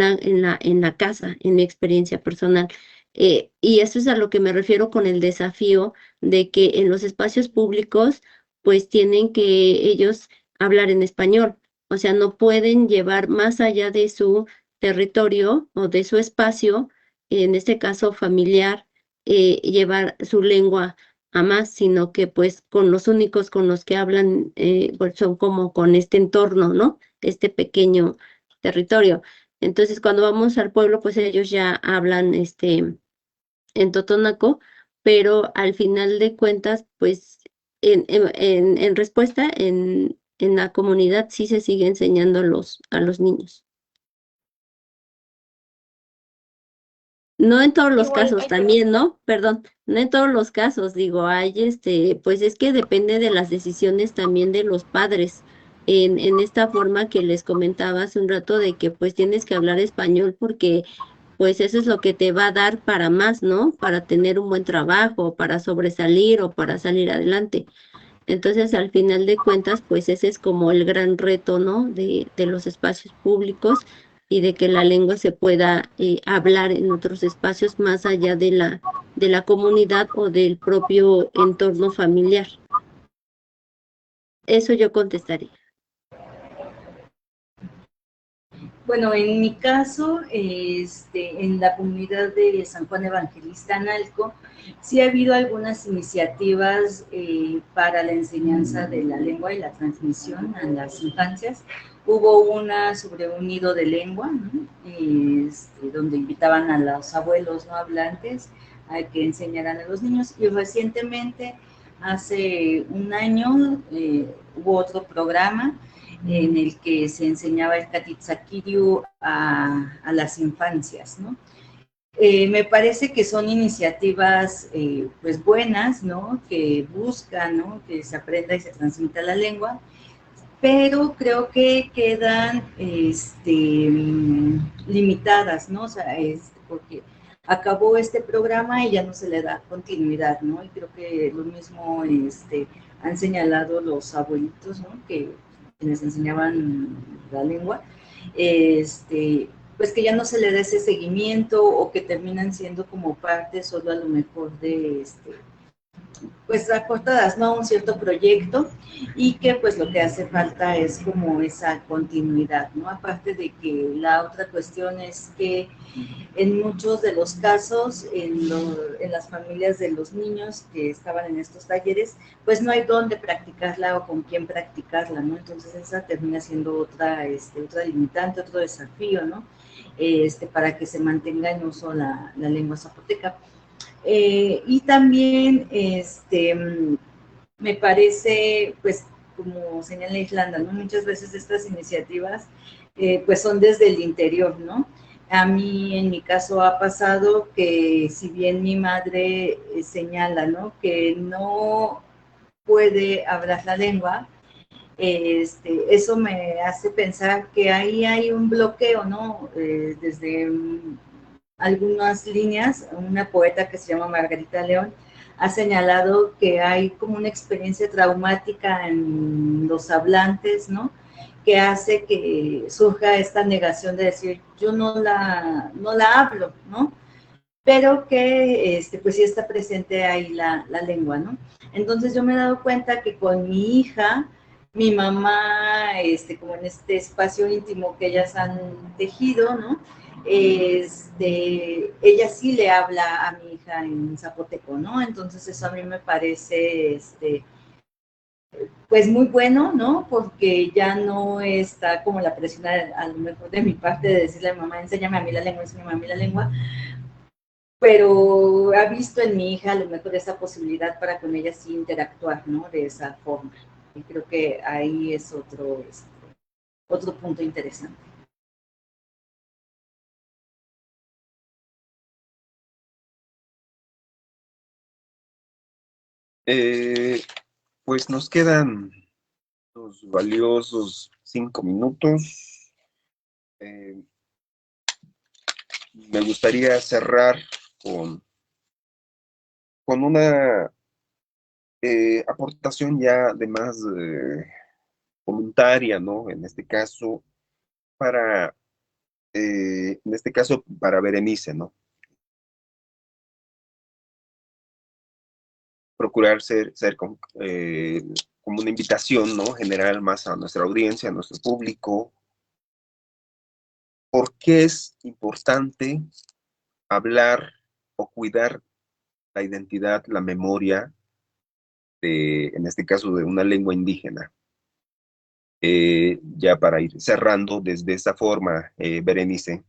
la casa, en mi experiencia personal. Y eso es a lo que me refiero con el desafío de que en los espacios públicos, pues tienen que ellos hablar en español. O sea, no pueden llevar más allá de su territorio o de su espacio, en este caso familiar, llevar su lengua a más, sino que pues con los únicos con los que hablan pues son como con este entorno, ¿no? Este pequeño territorio. Entonces, cuando vamos al pueblo, pues ellos ya hablan en totonaco, pero al final de cuentas, pues en respuesta, en la comunidad sí se sigue enseñando a los niños. No en todos los Igual casos hay también, ¿no? Perdón, no en todos los casos, digo, hay pues es que depende de las decisiones también de los padres. en esta forma que les comentaba hace un rato de que pues tienes que hablar español porque pues eso es lo que te va a dar para más, ¿no? Para tener un buen trabajo, para sobresalir o para salir adelante. Entonces, al final de cuentas, pues ese es como el gran reto, ¿no? De los espacios públicos y de que la lengua se pueda hablar en otros espacios más allá de la comunidad o del propio entorno familiar. Eso yo contestaría. Bueno, en mi caso, en la comunidad de San Juan Evangelista Analco, sí ha habido algunas iniciativas para la enseñanza de la lengua y la transmisión a las infancias. Hubo una sobre un nido de lengua, ¿no? Donde invitaban a los abuelos no hablantes a que enseñaran a los niños, y recientemente, hace un año, hubo otro programa en el que se enseñaba el Katitzakirio a las infancias, ¿no? Me parece que son iniciativas pues buenas, ¿no? Que buscan, ¿no? Que se aprenda y se transmita la lengua, pero creo que quedan limitadas, ¿no? O sea, porque acabó este programa y ya no se le da continuidad, ¿no? Y creo que lo mismo han señalado los abuelitos, ¿no? Que quienes enseñaban la lengua, pues que ya no se le da ese seguimiento o que terminan siendo como parte solo a lo mejor de pues acortadas, ¿no? Un cierto proyecto, y que pues lo que hace falta es como esa continuidad, ¿no? Aparte de que la otra cuestión es que en muchos de los casos, en las familias de los niños que estaban en estos talleres, pues no hay dónde practicarla o con quién practicarla, ¿no? Entonces esa termina siendo otra limitante, otro desafío, ¿no? Para que se mantenga en uso la lengua zapoteca. Y también me parece, pues, como señala Islanda, ¿no? Muchas veces estas iniciativas, pues, son desde el interior, ¿no? A mí, en mi caso, ha pasado que si bien mi madre señala, ¿no? Que no puede hablar la lengua, eso me hace pensar que ahí hay un bloqueo, ¿no? Desde algunas líneas, una poeta que se llama Margarita León ha señalado que hay como una experiencia traumática en los hablantes, ¿no? Que hace que surja esta negación de decir, yo no la hablo, ¿no? Pero que pues sí está presente ahí la lengua, ¿no? Entonces yo me he dado cuenta que con mi hija, mi mamá, como en este espacio íntimo que ellas han tejido, ¿no? Ella sí le habla a mi hija en zapoteco, ¿no? Entonces eso a mí me parece, pues muy bueno, ¿no? Porque ya no está como la presión a lo mejor de mi parte de decirle a mi mamá, enséñame a mí la lengua, enséñame a mí la lengua, pero ha visto en mi hija a lo mejor esa posibilidad para con ella sí interactuar, ¿no? De esa forma. Y creo que ahí es otro punto interesante. Pues nos quedan los valiosos 5 minutos. Me gustaría cerrar con, con una aportación ya de más voluntaria, ¿no? En este caso para Berenice, ¿no? Procurar ser como una invitación, ¿no? General más a nuestra audiencia, a nuestro público. ¿Por qué es importante hablar o cuidar la identidad, la memoria en este caso, de una lengua indígena? Ya para ir cerrando desde esa forma, Berenice.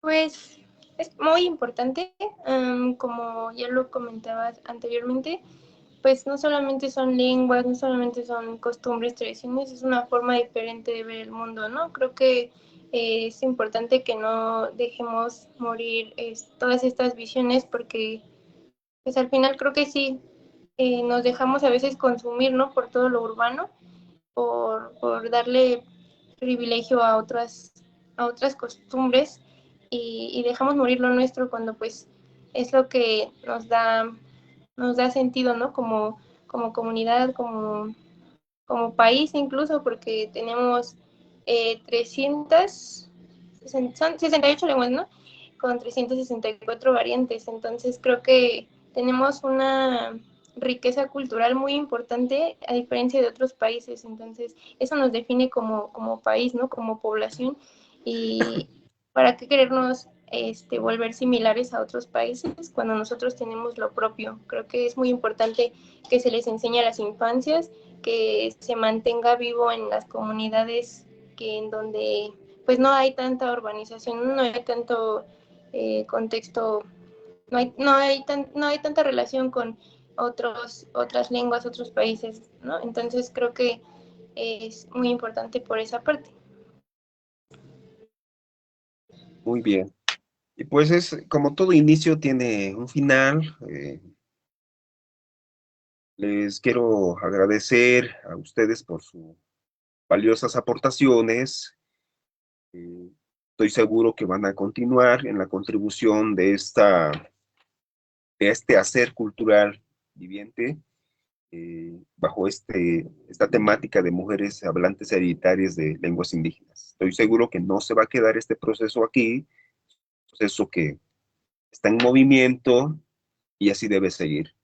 Pues es muy importante, como ya lo comentabas anteriormente, pues no solamente son lenguas, no solamente son costumbres, tradiciones, es una forma diferente de ver el mundo, ¿no? Creo que es importante que no dejemos morir todas estas visiones porque pues al final creo que sí, nos dejamos a veces consumir, ¿no? Por todo lo urbano, por darle privilegio a otras costumbres y dejamos morir lo nuestro cuando pues es lo que nos da sentido, ¿no? Como comunidad, como país incluso, porque tenemos son 68 lenguas, ¿no? Con 364 variantes. Entonces creo que tenemos una riqueza cultural muy importante a diferencia de otros países. Entonces eso nos define como país, ¿no? Como población. Y para qué querernos volver similares a otros países cuando nosotros tenemos lo propio. Creo que es muy importante que se les enseñe a las infancias, que se mantenga vivo en las comunidades que en donde pues no hay tanta urbanización, no hay tanto contexto, no hay tanta relación con otras lenguas, otros países, ¿no? Entonces creo que es muy importante por esa parte. Muy bien. Y pues es como todo inicio tiene un final. Les quiero agradecer a ustedes por sus valiosas aportaciones. Estoy seguro que van a continuar en la contribución de este hacer cultural viviente bajo esta temática de mujeres hablantes hereditarias de lenguas indígenas. Estoy seguro que no se va a quedar este proceso aquí, proceso que está en movimiento y así debe seguir.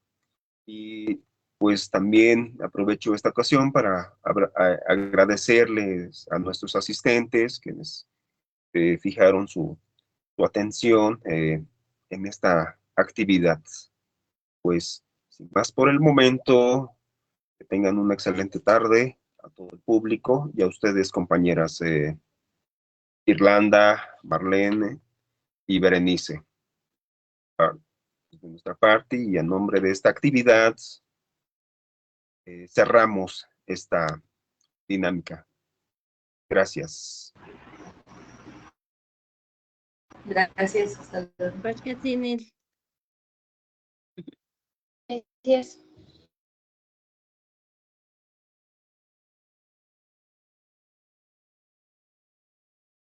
Y pues también aprovecho esta ocasión para agradecerles a nuestros asistentes quienes fijaron su atención en esta actividad. Pues sin más por el momento, que tengan una excelente tarde a todo el público y a ustedes, compañeras Irlanda, Marlene y Berenice. De nuestra parte y en nombre de esta actividad, cerramos esta dinámica. Gracias. Gracias, hasta luego. Gracias, Inel. Gracias.